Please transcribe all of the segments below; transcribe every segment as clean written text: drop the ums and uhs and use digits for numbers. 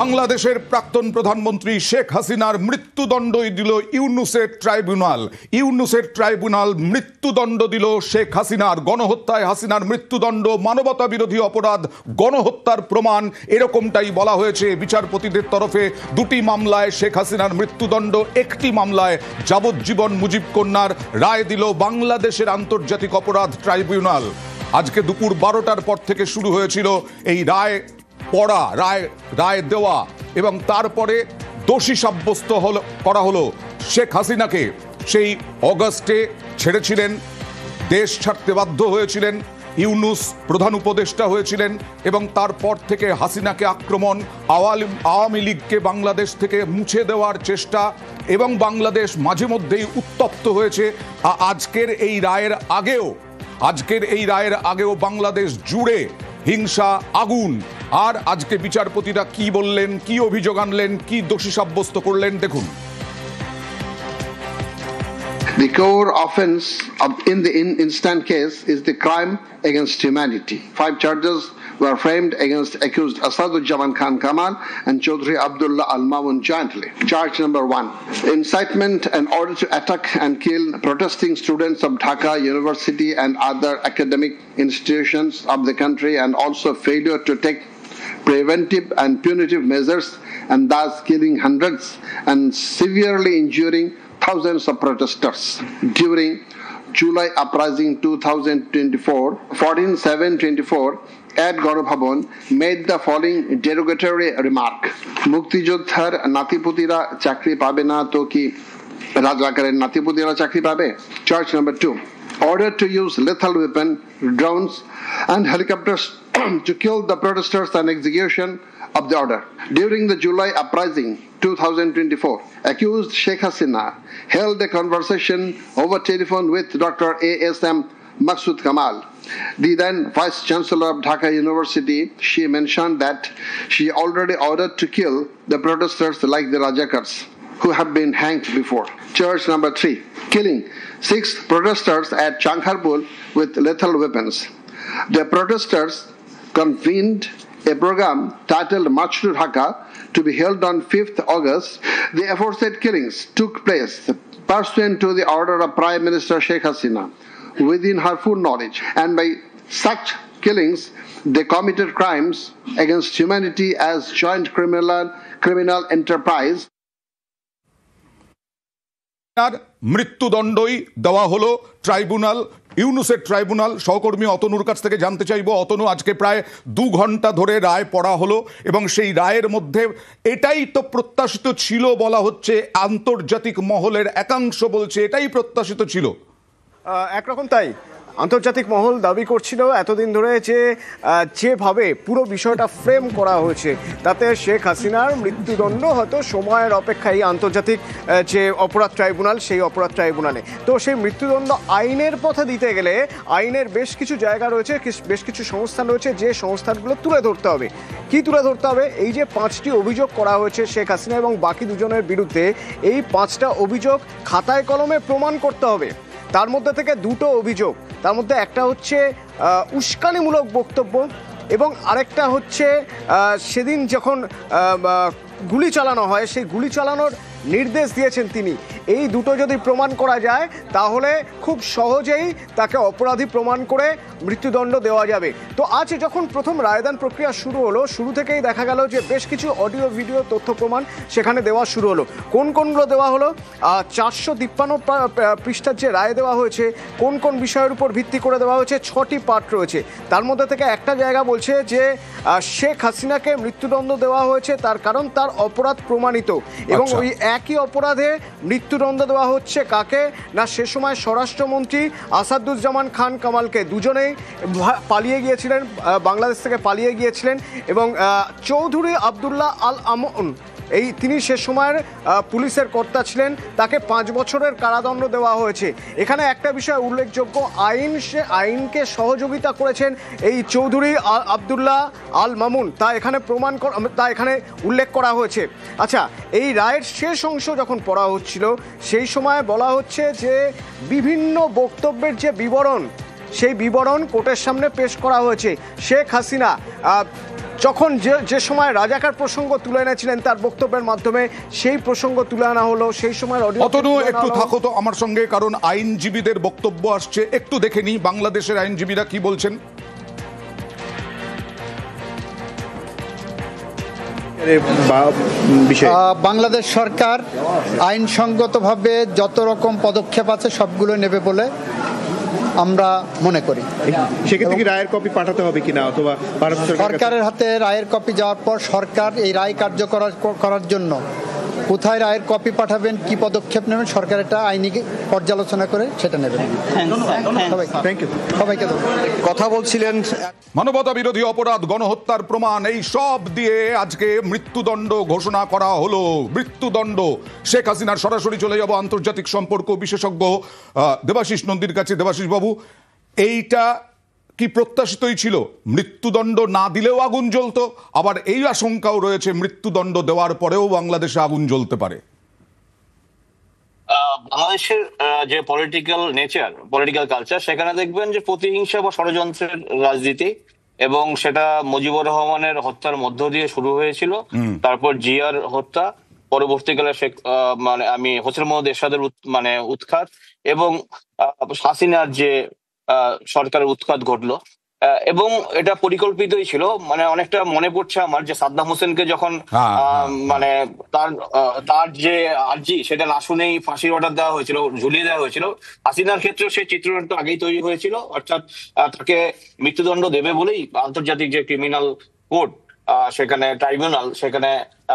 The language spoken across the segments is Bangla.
বাংলাদেশের প্রাক্তন প্রধানমন্ত্রী শেখ হাসিনার মৃত্যুদণ্ডই দিল ইউনুসের ট্রাইব্যুনাল। ইউনুসের ট্রাইব্যুনাল মৃত্যুদণ্ড দিল শেখ হাসিনার। গণহত্যায় হাসিনার মৃত্যুদণ্ড মানবতা বিরোধী অপরাধ, গণহত্যার প্রমাণ, এরকমটাই বলা হয়েছে বিচারপতিদের তরফে। দুটি মামলায় শেখ হাসিনার মৃত্যুদণ্ড, একটি মামলায় যাবজ্জীবন মুজিব কন্যার রায় দিল বাংলাদেশের আন্তর্জাতিক অপরাধ ট্রাইব্যুনাল। আজকে দুপুর 12টার পর থেকে শুরু হয়েছিল এই রায় পড়া, রায় দেওয়া, এবং তারপরে দোষী সাব্যস্ত করা হলো শেখ হাসিনাকে। সেই অগাস্টে ছেড়েছিলেন, দেশ ছাড়তে বাধ্য হয়েছিলেন, ইউনুস প্রধান উপদেষ্টা হয়েছিলেন, এবং তারপর থেকে হাসিনাকে আক্রমণ, আওয়ামী লীগকে বাংলাদেশ থেকে মুছে দেওয়ার চেষ্টা, এবং বাংলাদেশ মাঝে মধ্যেই উত্তপ্ত হয়েছে। আজকের এই রায়ের আগেও বাংলাদেশ জুড়ে হিংসা, আগুন। আর আজকে বিচারপতিরা কি বললেন, কি অভিযোগ আনলেন, কি দোষী সাব্যস্ত করলেন, দেখুন। The core offense in the instant case is the crime against humanity. 5 charges were framed against accused Asaduzzaman Khan Kamal and Chaudhry Abdullah Al Mamun jointly. Charge number 1, incitement in order to attack and kill protesting students of Dhaka University and other academic institutions of the country, and also failure to take preventive and punitive measures, and thus killing hundreds and severely injuring thousands of protesters. During July uprising 2024, 14/7/24, at Gaurabhavan made the following derogatory remark: মুক্তিযোদ্ধার নাতিপুতিরা চাকরি পাবে না তো কি রাজাকারের নাতিপুতিরা চাকরি পাবে? Charge number 2, order to use lethal weapon, drones and helicopters to kill the protesters and execution of the order. During the July uprising 2024, accused Sheikh Hasina held a conversation over telephone with Dr. A.S.M. Maqsood Kamal, the then Vice Chancellor of Dhaka University. She mentioned that she already ordered to kill the protesters like the Rajakars who have been hanged before. Charge number 3, killing 6 protesters at Changharpur with lethal weapons. The protesters convened a program titled March to Dhaka to be held on 5th August. The aforesaid killings took place pursuant to the order of Prime Minister Sheikh Hasina within her full knowledge, and by such killings they committed crimes against humanity as joint criminal enterprise. মৃত্যুদণ্ডই দেওয়া হলো ট্রাইব্যুনাল, ইউনুসের ট্রাইব্যুনাল। সহকর্মী অতনুর কাছ থেকে জানতে চাইব। অতনু, আজকে প্রায় 2 ঘন্টা ধরে রায় পড়া হলো, এবং সেই রায়ের মধ্যে এটাই তো প্রত্যাশিত ছিল বলা হচ্ছে, আন্তর্জাতিক মহলের একাংশ বলছে এটাই প্রত্যাশিত ছিল। একরকম তাই আন্তর্জাতিক মহল দাবি করছিল এতদিন ধরে যেভাবে পুরো বিষয়টা ফ্রেম করা হয়েছে, তাতে শেখ হাসিনার মৃত্যুদণ্ড হয়তো সময়ের অপেক্ষায় আন্তর্জাতিক যে অপরাধ ট্রাইব্যুনাল, সেই অপরাধ ট্রাইব্যুনালে। তো সেই মৃত্যুদণ্ড আইনের পথে দিতে গেলে আইনের বেশ কিছু জায়গা রয়েছে, বেশ কিছু সংস্থান রয়েছে, যে সংস্থানগুলো তুলে ধরতে হবে। কি তুলে ধরতে হবে? এই যে 5টি অভিযোগ করা হয়েছে শেখ হাসিনা এবং বাকি দুজনের বিরুদ্ধে, এই 5টা অভিযোগ খাতায় কলমে প্রমাণ করতে হবে। তার মধ্যে থেকে 2টো অভিযোগ, তার মধ্যে একটা হচ্ছে উস্কানিমূলক বক্তব্য, এবং আরেকটা হচ্ছে সেদিন যখন গুলি চালানো হয় সেই গুলি চালানোর নির্দেশ দিয়েছেন তিনি। এই দুটো যদি প্রমাণ করা যায় তাহলে খুব সহজেই তাকে অপরাধী প্রমাণ করে মৃত্যুদণ্ড দেওয়া যাবে। তো আজ যখন প্রথম রায়দান প্রক্রিয়া শুরু হলো, শুরু থেকেই দেখা গেল যে বেশ কিছু অডিও ভিডিও তথ্য প্রমাণ সেখানে দেওয়া শুরু হলো। কোনগুলো দেওয়া হলো? 453 পৃষ্ঠার যে রায় দেওয়া হয়েছে, কোন কোন বিষয়ের উপর ভিত্তি করে দেওয়া হয়েছে, 6টি পার্ট রয়েছে। তার মধ্যে থেকে একটা জায়গা বলছে যে শেখ হাসিনাকে মৃত্যুদণ্ড দেওয়া হয়েছে তার কারণ তার অপরাধ প্রমাণিত, এবং ওই একই অপরাধে মৃত্যুদণ্ড দেওয়া হচ্ছে কাকে না, সে সময় স্বরাষ্ট্রমন্ত্রী আসাদুজ্জামান খান কামালকে। দুজনেই পালিয়ে গিয়েছিলেন, বাংলাদেশ থেকে পালিয়ে গিয়েছিলেন, এবং চৌধুরী আবদুল্লাহ আল আমন তিনি সে সময়ের পুলিশের কর্তা ছিলেন, তাকে 5 বছরের কারাদণ্ড দেওয়া হয়েছে। এখানে একটা বিষয় উল্লেখযোগ্য, আইনকে সহযোগিতা করেছেন এই চৌধুরী আবদুল্লাহ আল মামুন, তা এখানে উল্লেখ করা হয়েছে। আচ্ছা, এই রায়ের শেষ অংশ যখন পড়া হচ্ছিল সেই সময় বলা হচ্ছে যে বিভিন্ন বক্তব্যের যে বিবরণ, সেই বিবরণ কোর্টের সামনে পেশ করা হয়েছে। শেখ হাসিনা যখন যে সময় রাজাকার প্রসঙ্গ তুলে এনেছিলেন তার বক্তব্যের মাধ্যমে সেই প্রসঙ্গ তুলে আনা হলো, সেই সময় অতনু একটু থাকো তো আমার সঙ্গে, কারণ আইনজীবীদের বক্তব্য আসছে, একটু দেখে নি বাংলাদেশের আইনজীবীরা কি বলছেন। বাংলাদেশ সরকার আইনসঙ্গতভাবে যত রকম পদক্ষেপ আছে সবগুলো নেবে বলে আমরা মনে করি। সেক্ষেত্রে কি রায়ের কপি পাঠাতে হবে কিনা, অথবা সরকারের হাতে রায়ের কপি যাওয়ার পর সরকার এই রায় কার্যকর করার জন্য কোথায় রায়ের কপি পাঠাবেন, কি পদক্ষেপ নেবেন, সরকার এটা আইনি পর্যালোচনা করে সেটা নেবেন। সবাইকে কথা বলছিলেন। মানবতা বিরোধী অপরাধ, গণহত্যার প্রমাণ, এই সব দিয়ে আজকে মৃত্যুদণ্ড ঘোষণা করা হলো। মৃত্যুদণ্ড। শেখ হাসিনার সরাসরি চলে যাব আন্তর্জাতিক সম্পর্ক বিশেষজ্ঞ দেবাশিস নন্দীর কাছে। দেবাশিস বাবু, এইটা কি প্রত্যাশিতই ছিল? মৃত্যুদণ্ড না দিলেও আগুন জ্বলতো, আবার এই আশঙ্কাও রয়েছে মৃত্যুদণ্ড দেওয়ার পরেও বাংলাদেশে আগুন জ্বলতে পারে। বাংলাদেশের যে পলিটিক্যাল কালচার, সেখানে দেখবেন যে প্রতিহিংসা বা ষড়যন্ত্রের রাজনীতি, এবং সেটা মুজিবুর রহমানের হত্যার মধ্য দিয়ে শুরু হয়েছিল। তারপর জিয়ার হত্যা, পরবর্তীকালে আমি হোসেন মোহাম্মদ এরশাদের উৎখাত, এবং হাসিনার যে সরকারের উৎখাত ঘটলো, এবং এটা পরিকল্পিতই ছিল। অনেকটা মনে পড়ছে আমার যে সাদ্দাম হোসেনকে যখন তার যে আর্জি সেটা না শুনেই ফাঁসির অর্ডার দেওয়া হয়েছিল, ঝুলিয়ে দেওয়া হয়েছিল। হাসিনার ক্ষেত্রেও সেই চিত্রটা আগেই তৈরি হয়েছিল, অর্থাৎ তাকে মৃত্যুদণ্ড দেবে বলেই আন্তর্জাতিক যে ক্রিমিনাল কোর্ট, সেখানে ট্রাইব্যুনাল, সেখানে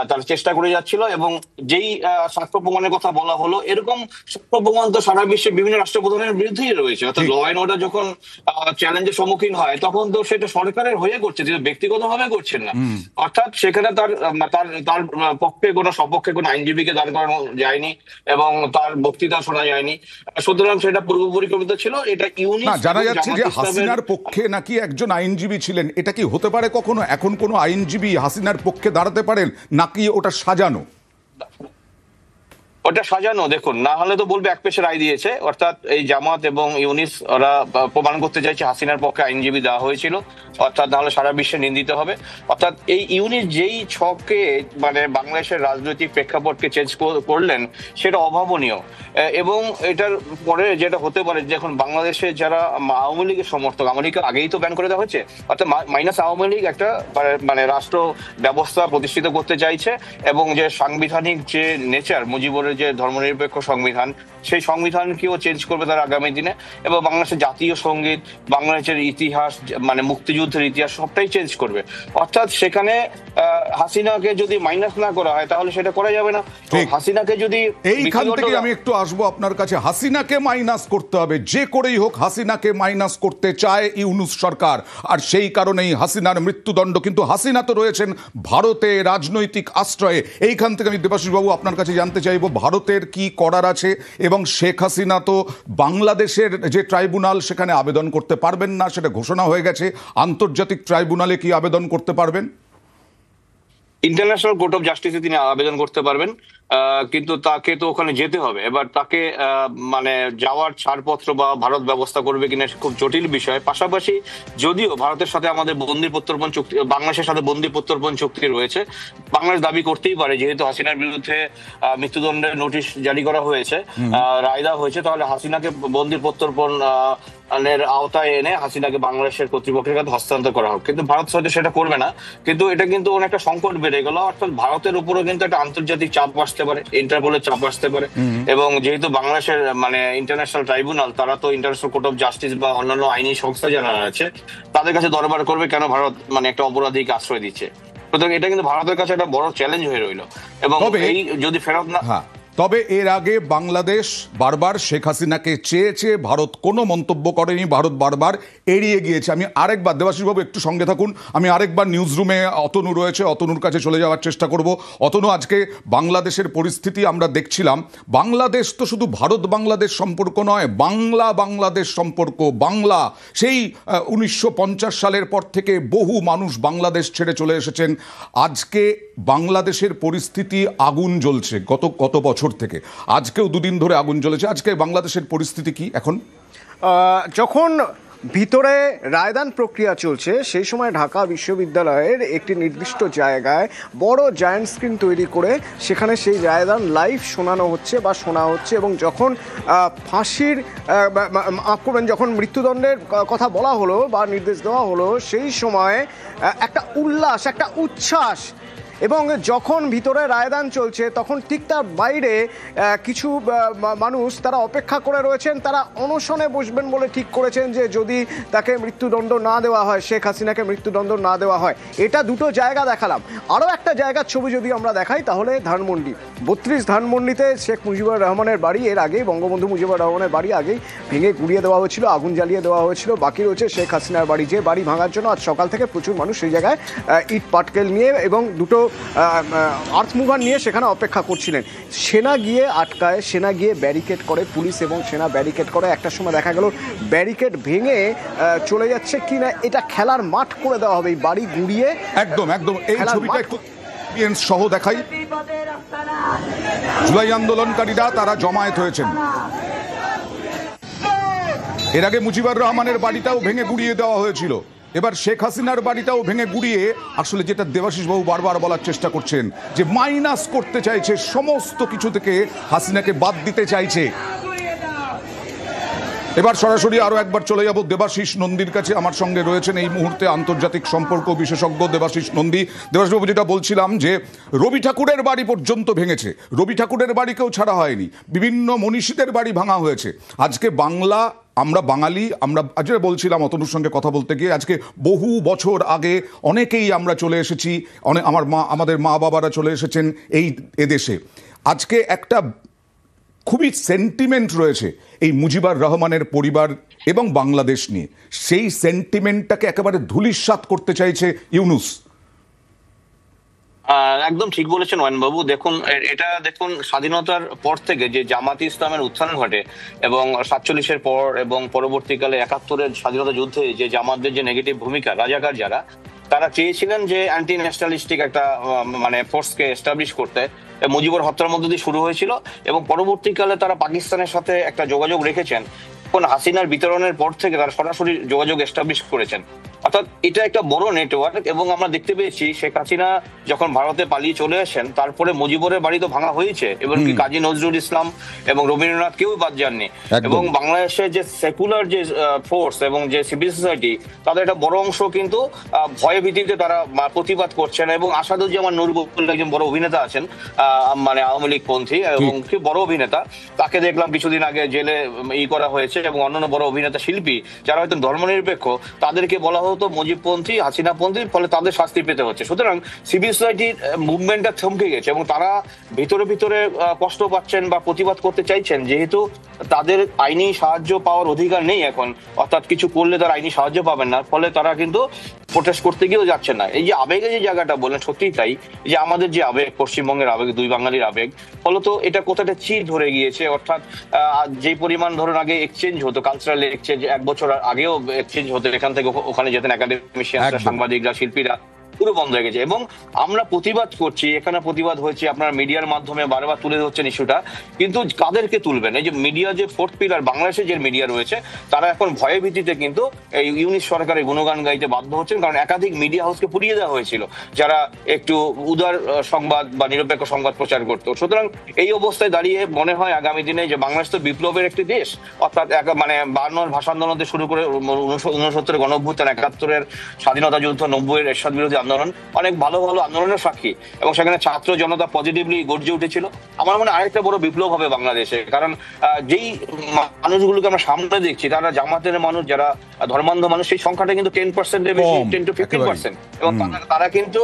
তার চেষ্টা করে যাচ্ছিল। এবং যেই সাক্ষ্য প্রমাণের কথা বলা হলো, এরকম সাক্ষ্য প্রমাণ তো সারা বিশ্বের বিভিন্ন রাষ্ট্রপ্রধানের বিরুদ্ধেই রয়েছে। অর্থাৎ ল অ্যান্ড অর্ডার যখন চ্যালেঞ্জের সম্মুখীন হয়, তখন তো সেটা সরকারের হয়ে করছে, কিন্তু ব্যক্তিগতভাবে করছেন না। অর্থাৎ সেখানে তার পক্ষে কোনো সপক্ষে কোনো আইনজীবীকে দাঁড় করানো যায়নি, এবং তার বক্তৃতা শোনা যায়নি। সুতরাং সেটা পূর্ব পরিকল্পিত ছিল। এটা জানা যাচ্ছে যে হাসিনার পক্ষে নাকি একজন আইনজীবী ছিলেন। এটা কি হতে পারে কখনো? এখন কোনো আইনজীবী হাসিনার পক্ষে দাঁড়াতে পারেন, নাকি ওটা সাজানো? ওটা সাজানো। দেখুন, না হলে তো বলবে এক পেশে রায় দিয়েছে। অর্থাৎ এই জামাত এবং ইউনিস ওরা প্রমাণ করতে চাইছে হাসিনার পক্ষে আইনজীবী দেওয়া হয়েছিল, অর্থাৎ না হলে সারা বিশ্বে নিন্দিত হবে। অর্থাৎ এই ইউনিস যেই ছকে বাংলাদেশের রাজনৈতিক প্রেক্ষাপটকে চেঞ্জ করলেন, সেটা অভাবনীয়। এবং এটার পরে যেটা হতে পারে, যখন বাংলাদেশে যারা আওয়ামী লীগের সমর্থক, আওয়ামী লীগ আগেই তো ব্যান করে দেওয়া হয়েছে, অর্থাৎ মাইনাস আওয়ামী লীগ একটা রাষ্ট্র ব্যবস্থা প্রতিষ্ঠিত করতে চাইছে, এবং যে সাংবিধানিক যে নেচার, মুজিবুরের যে ধর্মনিরপেক্ষ সংবিধান, সেই সংবিধানকেও চেঞ্জ করবে তারা আগামী দিনে। এবং বাংলাদেশের জাতীয় সঙ্গীত, বাংলাদেশের ইতিহাস, মুক্তিযুদ্ধের ইতিহাস সবটাই চেঞ্জ করবে। অর্থাৎ সেখানে হাসিনাকে যদি মাইনাস না করা হয়, তাহলে সেটা করা যাবে না। হাসিনাকে যদি, এইখান থেকে আমি একটু আসবো আপনার কাছে। হাসিনাকে মাইনাস করতে হবে, যে করেই হোক হাসিনাকে মাইনাস করতে চায় ইউনূস সরকার, আর সেই কারণেই হাসিনার মৃত্যুদণ্ড। কিন্তু হাসিনা তো রয়েছেন ভারতে রাজনৈতিক আশ্রয়ে। এইখান থেকে আমি দেবাশিস বাবু আপনার কাছে জানতে চাইবো, ভারতের কি করার আছে? এবং শেখ হাসিনা তো বাংলাদেশের যে ট্রাইব্যুনাল, সেখানে আবেদন করতে পারবেন না, সেটা ঘোষণা হয়ে গেছে। আন্তর্জাতিক ট্রাইব্যুনালে কি আবেদন করতে পারবেন? ইন্টারন্যাশনাল কোর্ট অফ জাস্টিসে তিনি আবেদন করতে পারবেন, কিন্তু তাকে তো ওখানে যেতে হবে। এবার তাকে যাওয়ার ছাড়পত্র বা ভারত ব্যবস্থা করবে কিনা খুব জটিল বিষয়। পাশাপাশি যদিও ভারতের সাথে আমাদের বন্দি প্রত্যর্পণ চুক্তি, বাংলাদেশের সাথে বন্দি প্রত্যর্পণ চুক্তি রয়েছে, বাংলাদেশ দাবি করতেই পারে, যেহেতু হাসিনার বিরুদ্ধে মৃত্যুদণ্ডের নোটিশ জারি করা হয়েছে, রায় দেওয়া হয়েছে, তাহলে হাসিনাকে বন্দি প্রত্যর্পণ আওতায় এনে হাসিনাকে বাংলাদেশের কর্তৃপক্ষের কাছে হস্তান্তর করা হোক। কিন্তু ভারত হয়তো সেটা করবে না। কিন্তু এটা কিন্তু অনেকটা সংকট বেড়ে গেল। অর্থাৎ ভারতের উপরও কিন্তু একটা আন্তর্জাতিক চাপ আসতে পারে, ইন্টারপোলের চাপ আসতে পারে। এবং যেহেতু বাংলাদেশের ইন্টারন্যাশনাল ট্রাইব্যুনাল, তারা তো ইন্টারন্যাশনাল কোর্ট অফ জাস্টিস বা অন্যান্য আইনি সংস্থা যারা আছে, তাদের কাছে দরবার করবে কেন ভারত একটা অপরাধীকে আশ্রয় দিচ্ছে। সুতরাং এটা কিন্তু ভারতের কাছে একটা বড় চ্যালেঞ্জ হয়ে রইল। এবং এই যদি ফেরত না, তবে এর আগে বাংলাদেশ বারবার শেখ হাসিনাকে চেয়েছে, ভারত কোনো মন্তব্য করেনি, ভারত বারবার এড়িয়ে গিয়েছে। আমি আরেকবার, দেবাশিসবাবু একটু সঙ্গে থাকুন, আমি আরেকবার নিউজ রুমে অতনু রয়েছে, অতনুর কাছে চলে যাওয়ার চেষ্টা করব। অতনু, আজকে বাংলাদেশের পরিস্থিতি আমরা দেখছিলাম। বাংলাদেশ তো শুধু ভারত বাংলাদেশ সম্পর্ক নয়, বাংলাদেশ সম্পর্ক। বাংলা সেই 1950 সালের পর থেকে বহু মানুষ বাংলাদেশ ছেড়ে চলে এসেছেন। আজকে বাংলাদেশের পরিস্থিতি আগুন জ্বলছে গত বছর থেকে। আজকেও দুদিন ধরে আগুন জ্বলেছে। আজকে বাংলাদেশের পরিস্থিতি কি এখন? যখন ভিতরে রায়দান প্রক্রিয়া চলছে, সেই সময় ঢাকা বিশ্ববিদ্যালয়ের একটি নির্দিষ্ট জায়গায় বড় জায়ান্ট স্ক্রিন তৈরি করে সেখানে সেই রায়দান লাইভ শোনানো হচ্ছে বা শোনা হচ্ছে, এবং যখন ফাঁসির যখন মৃত্যুদণ্ডের কথা বলা হলো বা নির্দেশ দেওয়া হলো, সেই সময় একটা উল্লাস, একটা উচ্ছ্বাস, এবং যখন ভিতরে রায়দান চলছে তখন ঠিক তার বাইরে কিছু মানুষ তারা অপেক্ষা করে রয়েছেন, তারা অনশনে বসবেন বলে ঠিক করেছেন যে যদি তাকে মৃত্যুদণ্ড না দেওয়া হয়, শেখ হাসিনাকে মৃত্যুদণ্ড না দেওয়া হয়। এটা দুটো জায়গা দেখালাম, আরও একটা জায়গার ছবি যদি আমরা দেখাই তাহলে ধানমন্ডি 32 ধানমন্ডিতে শেখ মুজিবুর রহমানের বাড়ি, এর আগেই বঙ্গবন্ধু মুজিবুর রহমানের বাড়ি আগেই ভেঙে গুড়িয়ে দেওয়া হয়েছিল, আগুন জ্বালিয়ে দেওয়া হয়েছিল। বাকি রয়েছে শেখ হাসিনার বাড়ি, যে বাড়ি ভাঙার জন্য আজ সকাল থেকে প্রচুর মানুষ সেই জায়গায় ইট পাটকেল নিয়ে এবং দুটো আর্থ মুভার নিয়ে সেখানে অপেক্ষা করছিলেন। সেনা গিয়ে আটকায়, সেনা গিয়ে ব্যারিকেড করে, পুলিশ এবং সেনা ব্যারিকেড করে। একটা সময় দেখা গেল ব্যারিকেড ভেঙে চলে যাচ্ছে কিনা, এটা খেলার মাঠ করে দেওয়া হবে এই বাড়ি গুড়িয়ে। একদম একদম এই ছবিটা একটু সহ দেখাই। জুলাই আন্দোলনকারীরা তারা জমায়েত হয়েছেন। এর আগে মুজিবুর রহমানের বাড়িটাও ভেঙে গুড়িয়ে দেওয়া হয়েছিল, এবার শেখ হাসিনার বাড়িটাও ভেঙে গুড়িয়ে, আসলে যেটা দেবাশিস বাবু বারবার বলার চেষ্টা করছেন যে মাইনাস করতে চাইছে, সমস্ত কিছু থেকে হাসিনাকে বাদ দিতে চাইছে। এবার সরাসরি আরো একবার চলে যাব দেবাশিস নন্দীর কাছে। আমার সঙ্গে রয়েছেন এই মুহূর্তে আন্তর্জাতিক সম্পর্ক বিশেষজ্ঞ দেবাশিস নন্দী। দেবাশিসবাবু, যেটা বলছিলাম যে রবি ঠাকুরের বাড়ি পর্যন্ত ভেঙেছে, রবি ঠাকুরের বাড়িকেও ছাড়া হয়নি, বিভিন্ন মনীষীদের বাড়ি ভাঙা হয়েছে। আজকে বাংলা, আমরা বাঙালি, আমরা আজকে বলছিলাম অতনুর সঙ্গে কথা বলতে গিয়ে, আজকে বহু বছর আগে অনেকেই আমরা চলে এসেছি, আমাদের মা বাবারা চলে এসেছেন এই এদেশে। আজকে একটা খুবই সেন্টিমেন্ট রয়েছে এই মুজিবুর রহমানের পরিবার এবং বাংলাদেশ নিয়ে, সেই সেন্টিমেন্টটাকে একেবারে ধূলিসাৎ করতে চাইছে ইউনূস। একদম ঠিক বলেছেন ওয়ানবাবু। দেখুন, এটা দেখুন, স্বাধীনতার পর থেকে যে জামাতি ইসলামের উত্থান ঘটে এবং 47-এর পর এবং পরবর্তীকালে 71-এর স্বাধীনতা যুদ্ধে যে জামাতদের যে নেগেটিভ ভূমিকা, রাজাকার যারা, তারা চেয়েছিলেন যে অ্যান্টি ন্যাশনালিস্টিক একটা মানে ফোর্সকে এস্টাবলিশ করতে। মুজিবুর হত্যার মধ্য দিয়ে শুরু হয়েছিল এবং পরবর্তীকালে তারা পাকিস্তানের সাথে একটা যোগাযোগ রেখেছেন। এখন হাসিনার বিতরণের পর থেকে তারা সরাসরি যোগাযোগ এস্টাবলিশ করেছেন। অর্থাৎ এটা একটা বড় নেটওয়ার্ক। এবং আমরা দেখতে পেয়েছি শেখ হাসিনা যখন ভারতে পালিয়ে চলে আসেন, তারপরে মুজিবুরের বাড়ি তো ভাঙা হয়েছে, এবং কি কাজী নজরুল ইসলাম এবং রবীন্দ্রনাথ কেউ বাদ যাননি। এবং বাংলাদেশের যে সেকুলার যে ফোর্স এবং যে সিভিল সোসাইটি, তাদের একটা বড় অংশ কিন্তু ভয় ভীতিতে তারা প্রতিবাদ করছেন। এবং আসাদুজ্জামান নূর বলে একজন বড় অভিনেতা আছেন, মানে আওয়ামী লীগ পন্থী এবং কি বড় অভিনেতা, তাকে দেখলাম কিছুদিন আগে জেলে করা হয়েছে। এবং অন্যান্য বড় অভিনেতা শিল্পী যারা হয়তো ধর্মনিরপেক্ষ, তাদেরকে বলা হতো মুজিবপন্থী, হাসিনাপন্থী, ফলে তাদের শাস্তি পেতে হচ্ছে। সুতরাং সিভিল সোসাইটির মুভমেন্টটা থমকে গেছে এবং তারা ভিতরে ভিতরে কষ্ট পাচ্ছেন বা প্রতিবাদ করতে চাইছেন, যেহেতু তাদের আইনি সাহায্য পাওয়ার অধিকার নেই এখন, অর্থাৎ কিছু করলে তারা আইনি সাহায্য পাবেন না, ফলে তারা কিন্তু প্রোটেস্ট করতে গিয়েও যাচ্ছেন না। এই যে আবেগের যে জায়গাটা বললেন, সত্যিই তাই, যে আমাদের যে আবেগ, পশ্চিমবঙ্গের আবেগ, দুই বাঙালির আবেগ, ফলত এটা কোথাটা চির ধরে গিয়েছে। অর্থাৎ যে পরিমাণ ধরুন আগে এক্সচেঞ্জ হতো, কালচারাল এক্সচেঞ্জ, 1 বছর আগেও এক্সচেঞ্জ হতো, এখান থেকে ওখানে যেতেন একাডেমিশিয়ানরা, সাংবাদিকরা, শিল্পীরা, পুরো বন্ধ হয়ে গেছে। এবং আমরা প্রতিবাদ করছি, এখানে প্রতিবাদ হয়েছে, আপনারা মিডিয়ার মাধ্যমে বারবার তুলে ধরছেন ইস্যুটা, কিন্তু কাদেরকে তুলবেন? এই যে মিডিয়া, যে ফোর্থ পিলার বাংলাদেশের যে মিডিয়া রয়েছে, তারা এখন ভয়ে ভীতিতে কিন্তু এই ইউনিশ সরকারের গুণগান গাইতে বাধ্য হচ্ছেন, কারণ একাধিক মিডিয়া হাউসকে পুড়িয়ে দেওয়া হয়েছিল যারা একটু উদার সংবাদ বা নিরপেক্ষ সংবাদ প্রচার করতো। সুতরাং এই অবস্থায় দাঁড়িয়ে মনে হয় আগামী দিনে যে বাংলাদেশ তো বিপ্লবের একটি দেশ, অর্থাৎ মানে 52-এর ভাষা আন্দোলন থেকে শুরু করে 69-এর গণঅভ্যুত্থান, 71-এর স্বাধীনতা যুদ্ধ, 90-এর এরশাদ বিরোধী আন্দোলন, অনেক ভালো ভালো আন্দোলনের সাক্ষী, এবং সেখানে ছাত্র জনতা পজিটিভলি গর্জে উঠেছিল। আমার মনে হয় আরেকটা বড় বিপ্লব হবে বাংলাদেশে, কারণ যেই মানুষগুলোকে আমরা সামনে দেখছি, তারা জামাতের মানুষ, যারা ধর্মান্ধ মানুষ, সেই সংখ্যাটা কিন্তু 10%-এর বেশি, 10 to 15%, এবং তারা কিন্তু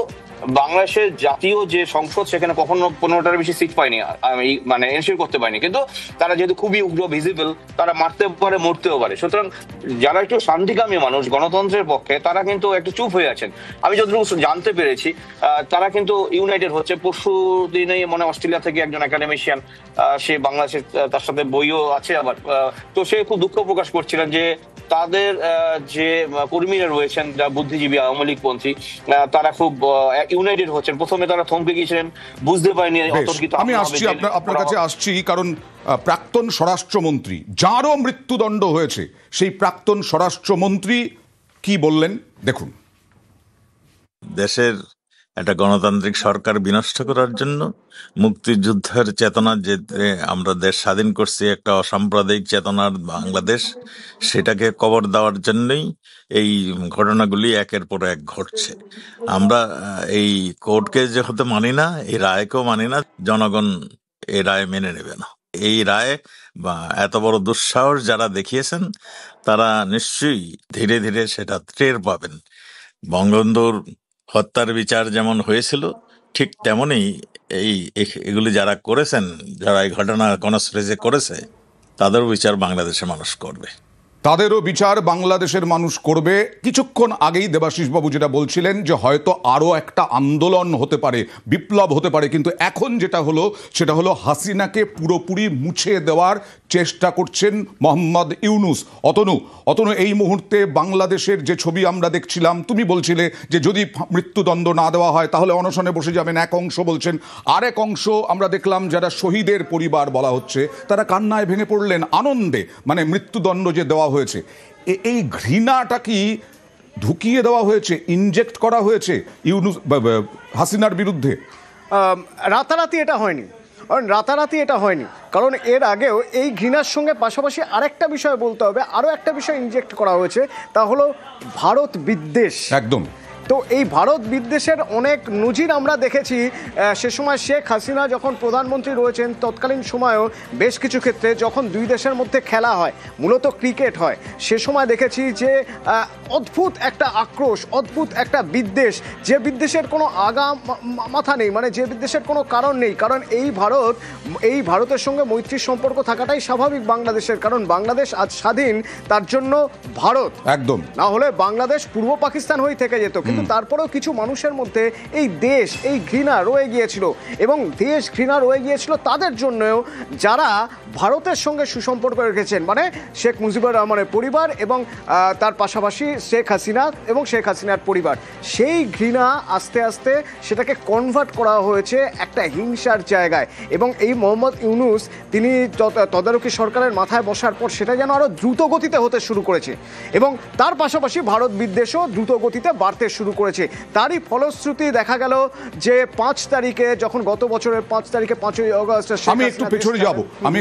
বাংলাদেশের জাতীয় যে সংসদ, সেখানে কখনো 15টার বেশি সিট পায়নি, মানে এনশিওর করতে পারেনি। কিন্তু তারা যেহেতু খুবই উগ্র, ভিজিবল, তারা মারতে পারে, মরতেও পারে। সুতরাং যারা একটু শান্তিকামী মানুষ, গণতন্ত্রের পক্ষে, তারা কিন্তু একটু চুপ হয়ে আছেন। আমি যতটুকু জানতে পেরেছি, তারা কিন্তু ইউনাইটেড হচ্ছে। পরশু দিনেই মনে অস্ট্রেলিয়া থেকে একজন একাডেমিশিয়ান, সে বাংলাদেশের, তার সাথে বইও আছে আবার, তো সে খুব দুঃখ প্রকাশ করছিলেন যে তাদের যে কর্মীরা রয়েছেন, যা বুদ্ধিজীবী আওয়ামী লীগপন্থী, তারা খুব ইউনাইটেড হচ্ছেন। প্রথমে তারা থমকে গিয়েছিলেন, বুঝতে পারেনি অতর্কিত। আমি আসছি আপনার কাছে আসছি, কারণ প্রাক্তন স্বরাষ্ট্রমন্ত্রী যারও মৃত্যুদণ্ড হয়েছে, সেই প্রাক্তন স্বরাষ্ট্রমন্ত্রী কি বললেন দেখুন। দেশের একটা গণতান্ত্রিক সরকার বিনষ্ট করার জন্য, মুক্তিযুদ্ধের চেতনা যে আমরা দেশ স্বাধীন করছি, একটা অসাম্প্রদায়িক চেতনার বাংলাদেশ, সেটাকে কবর দেওয়ার জন্যই এই ঘটনাগুলি একের পর এক ঘটছে। আমরা এই কোর্টকে যেহেতু মানি না, এই রায়কেও মানি না, জনগণ এই রায় মেনে নেবে না। এই রায় বা এত বড় দুঃসাহস যারা দেখিয়েছেন, তারা নিশ্চয়ই ধীরে ধীরে সেটা টের পাবেন। বঙ্গবন্ধুর হত্যার বিচার যেমন হয়েছিল, ঠিক তেমনই এগুলি যারা করেছেন, যারা এই ঘটনা কনস্পিরেসি করেছে, তাদেরও বিচার বাংলাদেশের মানুষ করবে। তাদেরও বিচার বাংলাদেশের মানুষ করবে। কিছুক্ষণ আগেই দেবাশিস বাবু যেটা বলছিলেন যে হয়তো আরও একটা আন্দোলন হতে পারে, বিপ্লব হতে পারে, কিন্তু এখন যেটা হলো সেটা হলো হাসিনাকে পুরোপুরি মুছে দেওয়ার চেষ্টা করছেন মোহাম্মদ ইউনূস। অতনু, এই মুহূর্তে বাংলাদেশের যে ছবি আমরা দেখছিলাম, তুমি বলছিলে যে যদি মৃত্যুদণ্ড না দেওয়া হয় তাহলে অনশনে বসে যাবেন, এক অংশ বলছেন। আরেক অংশ আমরা দেখলাম যারা শহীদের পরিবার বলা হচ্ছে, তারা কান্নায় ভেঙে পড়লেন আনন্দে, মানে মৃত্যুদণ্ড যে দেওয়া হয়েছে। এই ঘৃণাটা কি ঢুকিয়ে দেওয়া হয়েছে, ইনজেক্ট করা হয়েছে ইউনূস হাসিনার বিরুদ্ধে? রাতারাতি এটা হয়নি, কারণ এর আগেও এই ঘৃণার সঙ্গে পাশাপাশি আরেকটা বিষয় বলতে হবে, আরও একটা বিষয় ইনজেক্ট করা হয়েছে, তা হলো ভারত বিদ্বেষ। একদম। তো এই ভারত বিদ্বেষের অনেক নজির আমরা দেখেছি। সে সময় শেখ হাসিনা যখন প্রধানমন্ত্রী রয়েছেন, তৎকালীন সময়েও বেশ কিছু ক্ষেত্রে যখন দুই দেশের মধ্যে খেলা হয়, মূলত ক্রিকেট হয়, সে সময় দেখেছি যে অদ্ভুত একটা আক্রোশ, অদ্ভুত একটা বিদ্বেষ, যে বিদ্বেষের কোনো আগা মাথা নেই, মানে যে বিদ্বেষের কোনো কারণ নেই। কারণ এই ভারতের সঙ্গে মৈত্রীর সম্পর্ক থাকাটাই স্বাভাবিক বাংলাদেশের, কারণ বাংলাদেশ আজ স্বাধীন, তার জন্য ভারত, একদম না হলে বাংলাদেশ পূর্ব পাকিস্তান হয়ে থেকে যেত। কিন্তু তারপরেও কিছু মানুষের মধ্যে এই ঘৃণা রয়ে গিয়েছিল, এবং ঘৃণা রয়ে গিয়েছিল তাদের জন্যও যারা ভারতের সঙ্গে সুসম্পর্ক রেখেছেন, মানে শেখ মুজিবুর রহমানের পরিবার এবং তার পাশাপাশি শেখ হাসিনা এবং শেখ হাসিনার পরিবার। সেই ঘৃণা আস্তে আস্তে সেটাকে কনভার্ট করা হয়েছে একটা হিংসার জায়গায়, এবং এই মোহাম্মদ ইউনূস তিনি তদারকি সরকারের মাথায় বসার পর সেটা যেন আরও দ্রুত গতিতে হতে শুরু করেছে, এবং তার পাশাপাশি ভারত বিদ্বেষও দ্রুত গতিতে বাড়তে শুরু করেছে। তারই ফলশ্রুতি দেখা গেল যে 5 তারিখে, যখন গত বছরের 5 তারিখে 5ই আগস্ট, আমি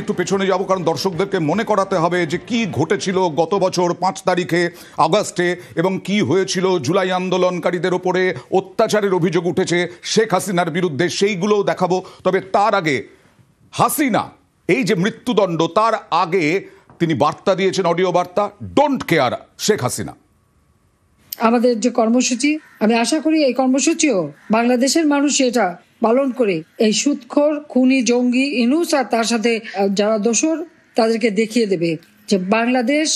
একটু পেছনে যাব কারণ দর্শকদেরকে মনে করাতে হবে যে কি ঘটেছিল গত বছর 5 তারিখে আগস্টে, এবং কি হয়েছিল জুলাই আন্দোলনকারীদের ওপরে অত্যাচারের অভিযোগ উঠেছে শেখ হাসিনার বিরুদ্ধে, সেইগুলোও দেখাবো। তবে তার আগে হাসিনা, এই যে মৃত্যুদণ্ড, তার আগে তিনি বার্তা দিয়েছেন, অডিও বার্তা, ডোন্ট কেয়ার শেখ হাসিনা। আমাদের যে কর্মসূচি, আমি আশা করি এই কর্মসূচিও বাংলাদেশের মানুষ এটা পালন করে এই সুদখোর খুনি জঙ্গি ইউনূস আর তার সাথে যারা দোসর, তাদেরকে দেখিয়ে দেবে যে বাংলাদেশ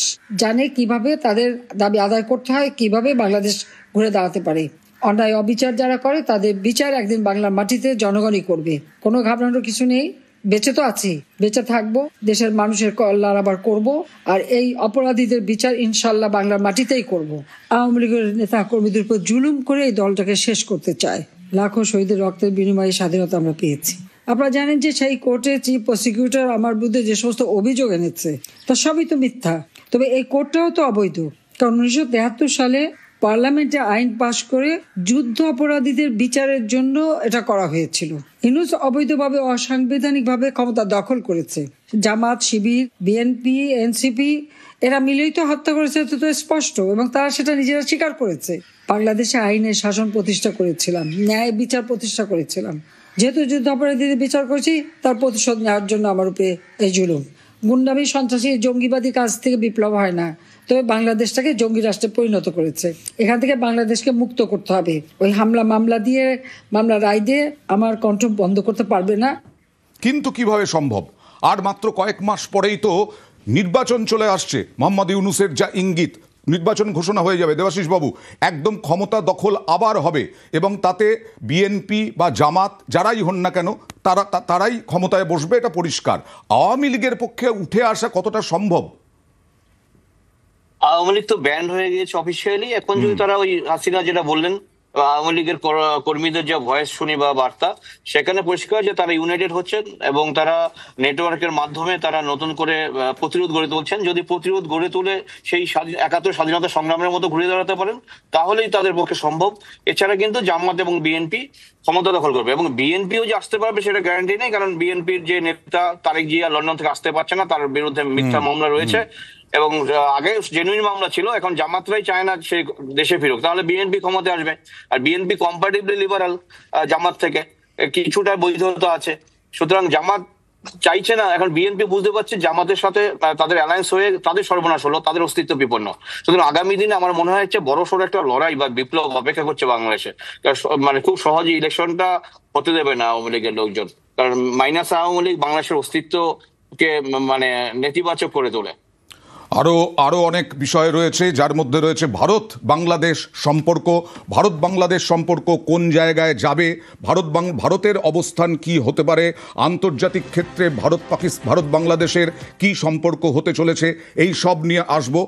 জানে কিভাবে তাদের দাবি আদায় করতে হয়, কিভাবে বাংলাদেশ ঘুরে দাঁড়াতে পারে। অন্যায় অবিচার যারা করে তাদের বিচার একদিন বাংলার মাটিতে জনগণই করবে। কোনো ঘাবড়ানোর কিছু নেই, বেঁচে তো আছি, বেঁচে থাকবো, দেশের মানুষের কল্যাণ আবার করব, আর এই অপরাধীদের বিচার ইনশাল্লাহ বাংলার মাটিতেই করব। আওয়ামী লীগের নেতা কর্মীদের উপর জুলুম করে এই দলটাকে শেষ করতে চায়। লাখো শহীদের রক্তের বিনিময়ে স্বাধীনতা আমরা পেয়েছি। আপনারা জানেন যে সেই কোর্টে চিফ প্রসিকিউটর আমার বিরুদ্ধে যে সমস্ত অভিযোগ এনেছে তা সবই তো মিথ্যা। তবে এই কোর্টটাও তো অবৈধ, কারণ 1973 সালে পার্লামেন্টে আইন পাশ করে যুদ্ধ অপরাধীদের বিচারের জন্য এটা করা হয়েছিল। ইউনূস অবৈধভাবে অসাংবিধানিকভাবে ক্ষমতা দখল করেছে। জামাত, শিবির, বিএনপি, এনসিপি এরা মিলেই তো হত্যা করেছে, তো স্পষ্ট, এবং তারা সেটা নিজেরা স্বীকার করেছে। বাংলাদেশে আইনের শাসন প্রতিষ্ঠা করেছিলাম, ন্যায় বিচার প্রতিষ্ঠা করেছিলাম। যেহেতু যুদ্ধ অপরাধীদের বিচার করেছি, তার প্রতিশোধ নেওয়ার জন্য আমার উপরে এই জুলুম। গুন্ডামি, সন্ত্রাসী, জঙ্গিবাদী কাজ থেকে বিপ্লব হয় না, তবে বাংলাদেশটাকে জঙ্গি রাষ্ট্রে পরিণত করেছে। এখান থেকে বাংলাদেশকে মুক্ত করতে হবে। ওই মামলা রায় দিয়ে আমার কণ্ঠ বন্ধ করতে পারবে না। কিন্তু কিভাবে সম্ভব? আর মাত্র কয়েক মাস পরেই তো নির্বাচন চলে আসছে। মোহাম্মদ ইউনূসের যা ইঙ্গিত, নির্বাচন ঘোষণা হয়ে যাবে, দেবাশিস বাবু, একদম ক্ষমতা দখল আবার হবে, এবং তাতে বিএনপি বা জামাত যারাই হন না কেন তারাই ক্ষমতায় বসবে, এটা পরিষ্কার। আওয়ামী লীগের পক্ষে উঠে আসা কতটা সম্ভব? আওয়ামী লীগ তো ব্যান্ড হয়ে গিয়েছে অফিসিয়ালি। এখন যদি তারা ওই হাসিনা যেটা বললেন, আওয়ামী লীগের কর্মীদের যে ভয়েস শুনি বা বার্তা, সেখানে পরিষ্কার যে তারা ইউনাইটেড হচ্ছেন এবং তারা নেটওয়ার্কের মাধ্যমে তারা নতুন করে প্রতিরোধ গড়ে তুলছেন। যদি প্রতিরোধ গড়ে তুলে সেই ৭১ স্বাধীনতা সংগ্রামের মতো ঘুরে দাঁড়াতে পারেন, তাহলেই তাদের পক্ষে সম্ভব। এছাড়া কিন্তু জামাত এবং বিএনপি ক্ষমতা দখল করবে, এবং বিএনপিও যে আসতে পারবে সেটা গ্যারান্টি নেই, কারণ বিএনপির যে নেতা তারেক জিয়া লন্ডন থেকে আসতে পারছে না, তার বিরুদ্ধে মিথ্যা মামলা রয়েছে এবং আগে জেনুইন মামলা ছিল। এখন জামাতরাই চায় না সে দেশে ফিরুক, তাহলে বিএনপি ক্ষমতায় আসবে। আর বিএনপি কম্পারেটিভলি লিবারাল জামাত থেকে, কিছুটা বৈধতা আছে। সুতরাং জামাত চাইছে না, এখন বিএনপি বুঝতে পারছে জামাতের সাথে তাদের অ্যালায়েন্স হয়ে তাদের সর্বনাশ হলো, তাদের অস্তিত্ব বিপন্ন। সুতরাং আগামী দিনে আমার মনে হয় বড় সড়ো একটা লড়াই বা বিপ্লব অপেক্ষা করছে বাংলাদেশে। মানে খুব সহজে ইলেকশনটা হতে দেবে না আওয়ামী লীগের লোকজন, কারণ মাইনাস আওয়ামী লীগ বাংলাদেশের অস্তিত্বকে মানে নেতিবাচক করে তোলে। আরো অনেক বিষয় রয়েছে, যার মধ্যে রয়েছে ভারত বাংলাদেশ সম্পর্ক। ভারত বাংলাদেশ সম্পর্ক কোন জায়গায় যাবে, ভারতের অবস্থান কি হতে পারে, আন্তর্জাতিক ক্ষেত্রে ভারত বাংলাদেশের কি সম্পর্ক হতে চলেছে, এই সব নিয়ে আসবো।